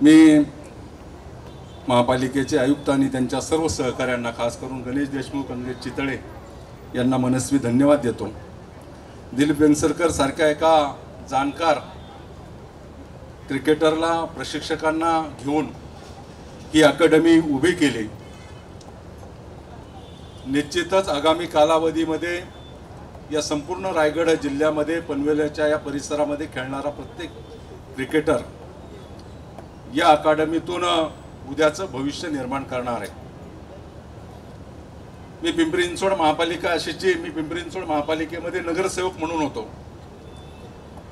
मी महापालिकेचे आयुक्त आणि त्यांच्या सर्व सहकाऱ्यांना, खास करून गणेश देशमुख आणि चितळे यांना मनस्वी धन्यवाद देतो। दिलीप वेंगसरकर सारख्या एका जाणकार क्रिकेटरला, प्रशिक्षकांना घेऊन ही अकादमी उभी केली। निश्चितच आगामी कालावधीमध्ये या संपूर्ण रायगड जिल्ह्यामध्ये, पनवेलच्या या परिसरामध्ये खेळणारा प्रत्येक क्रिकेटर या अकादमीतून उद्याचं भविष्य निर्माण करणार आहे। मी पिंपरी चिंचवड महापालिका अशीची मी पिंपरी चिंचवड महापालिकेमध्ये नगरसेवक म्हणून होतो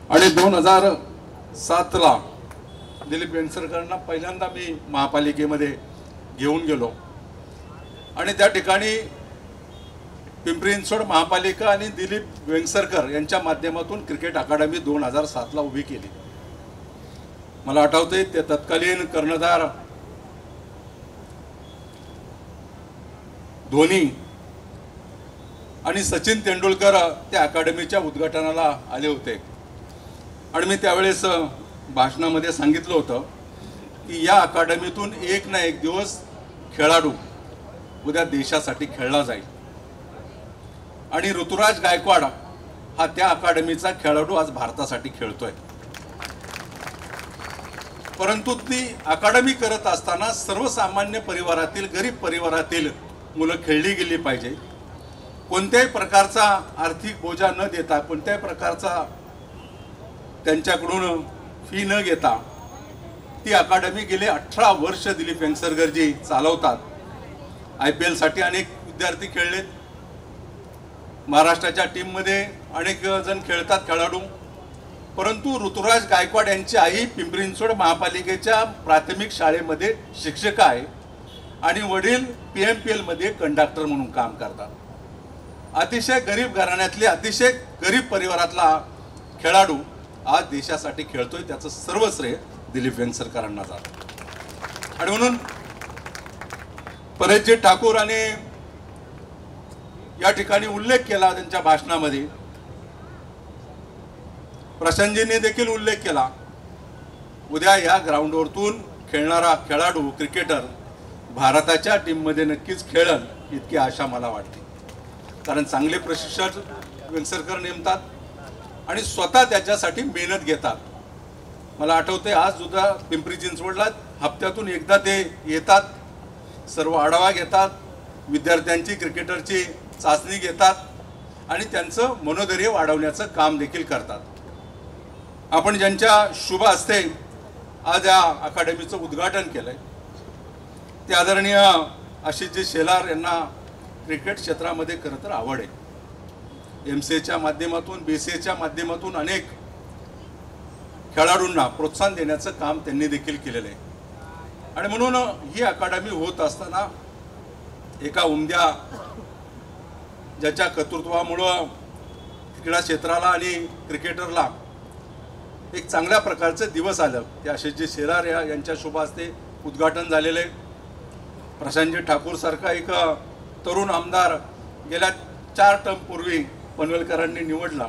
आणि 2007 ला दिलीप वेंगसरकरांना पहिल्यांदा मी महापालिकेमध्ये घेऊन गेलो आणि त्या ठिकाणी पिंपरी चिंचवड महापालिका आणि दिलीप वेंगसरकर यांच्या माध्यमातून क्रिकेट अकादमी 2007 ला उभी केली। मला आठवते ते तत्कालीन कर्णधार धोनी आणि सचिन तेंडुलकर त्या अकादमीच्या उद्घाटनाला आले होते आणि मी त्यावेळेस भाषणामध्ये सांगितलं होतं की या अकादमीतून एक ना एक दिवस खेळाडू उद्या देशासाठी खेळला जाईल आणि ऋतुराज गायकवाड हा त्या अकादमीचा खेळाडू आज भारतासाठी खेळतोय। परंतु ती अकादमी करत असताना सर्वसामान्य परिवारातील, गरीब परिवारातील मुलं खेळली गेली पाहिजे। कोणत्याही प्रकारचा आर्थिक बोजा न देता, कोणत्याही प्रकारचा त्यांच्याकडून फी न घेता ती अकादमी गेले 18 वर्ष दिलीप वेंगसरकरजी चालवतात। IPL साठी अनेक विद्यार्थी खेळलेत, महाराष्ट्राच्या टीममध्ये अनेक जण खेळतात खेळाडू। परंतु ऋतुराज गायकवाड यांची आई पिंपरी चिंचवड महापालिकेच्या प्राथमिक शाळेमध्ये शिक्षिका आहे आणि वडील PMPL मध्ये कंडक्टर म्हणून काम करतात। अतिशय गरीब घराण्यातले, अतिशय गरीब परिवारातला खेळाडू आज देशासाठी खेळतोय, त्याचं सर्व श्रेय दिलीप वेंगसरकरांना जातं। आणि म्हणून परेशजी ठाकूर आणि या ठिकाणी उल्लेख केला त्यांच्या भाषणामध्ये, प्रशांतजींनी देखील उल्लेख केला, उद्या या ग्राउंडवरतून खेळणारा खेळाडू, क्रिकेटर भारताच्या टीममध्ये नक्कीच खेळेल इतकी आशा मला वाटते। कारण चांगले प्रशिक्षक वेंगसरकर नेमतात आणि स्वतः त्याच्यासाठी मेहनत घेतात। मला आठवते आज सुद्धा पिंपरी चिंचवडला हप्त्यातून एकदा ते येतात, सर्व आढावा घेतात, विद्यार्थ्यांची, क्रिकेटरची चाचणी घेतात आणि त्यांचं मनोधैर्य वाढवण्याचं काम देखील करतात। आपण ज्यांच्या शुभ हस्ते आज या अकादमीचं उद्घाटन केलंय ते आदरणीय आशिषजी शेलार यांना क्रिकेट क्षेत्रामध्ये खरं तर आवड आहे। MCAच्या माध्यमातून, BCAच्या माध्यमातून अनेक खेळाडूंना प्रोत्साहन देण्याचं काम त्यांनी देखील केलेलं आहे आणि म्हणून ही अकादमी होत असताना एका उमद्या ज्याच्या कर्तृत्वामुळं क्रीडा क्षेत्राला आणि क्रिकेटरला एक चांगल्या प्रकारचं दिवस आलं, ते आशिषजी शेलार यांच्या शुभ हस्ते उद्घाटन झालेलं आहे। प्रशांतजी ठाकूर सारखा एक तरुण आमदार गेल्या 4 टर्म पूर्वी पनवेलकरांनी निवडला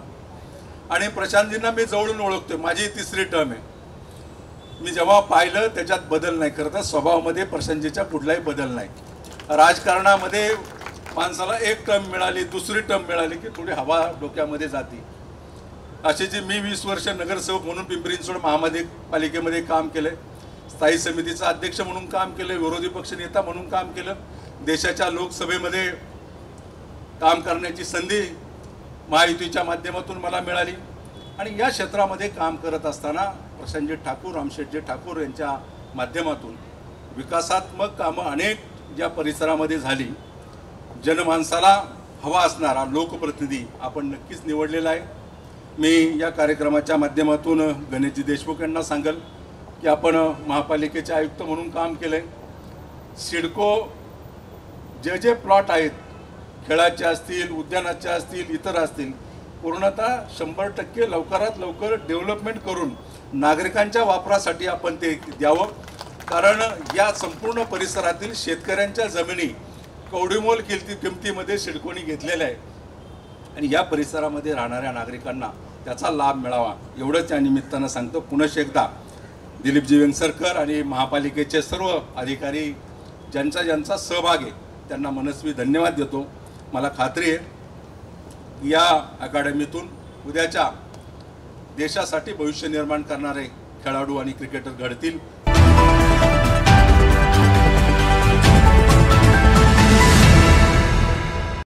आणि प्रशांतजींना मी जवळून ओळखतोय, माझी 3री टर्म आहे। मी जेव्हा पाहिलं त्याच्यात बदल नाही, खरं तर स्वभावामध्ये प्रशांतजीचा कुठलाही बदल नाही। राजकारणामध्ये माणसाला 1 टर्म मिळाली, 2री टर्म मिळाली की थोडी हवा डोक्यामध्ये जाते। अशीची मी 20 वर्ष नगरसेवक म्हणून पिंपरी चिंचवड महापालिकेमध्ये काम केलंय, स्थायी समितीचा अध्यक्ष म्हणून काम केलं, विरोधी पक्ष नेता म्हणून काम केलं, देशाच्या लोकसभेमध्ये काम करण्याची संधी महायुतीच्या माध्यमातून मला मिळाली आणि या क्षेत्रामध्ये काम करत असताना प्रशांतजी ठाकूर, रामशेठजी ठाकूर यांच्या माध्यमातून विकासात्मक कामं अनेक ज्या परिसरामध्ये झाली, जनमानसाला हवा असणारा लोकप्रतिनिधी आपण नक्कीच निवडलेला आहे। मी या कार्यक्रमाच्या माध्यमातून गणेशजी देशमुख यांना सांगेल की आपण महापालिकेचे आयुक्त म्हणून काम केलंय। सिडको जे जे प्लॉट आहेत, खेळाचे असतील, उद्यानाचे असतील, इतर असतील, पूर्णतः 100% लवकरात लवकर डेव्हलपमेंट करून नागरिकांच्या वापरासाठी आपण ते द्यावं। कारण या संपूर्ण परिसरातील शेतकऱ्यांच्या जमिनी कवडीमोल किमतीमध्ये सिडकोनी घेतलेल्या आहे आणि या परिसरामध्ये राहणाऱ्या नागरिकांना त्याचा लाभ मिळावा एवढंच या निमित्तानं सांगतो। पुनश्च एकदा दिलीपजी वेंगसरकर आणि महापालिकेचे सर्व अधिकारी ज्यांचा ज्यांचा सहभाग आहे त्यांना मनस्वी धन्यवाद देतो. मला खात्री आहे की या अकादमीतून उद्याच्या देशासाठी भविष्य निर्माण करणारे खेळाडू आणि क्रिकेटर घडतील.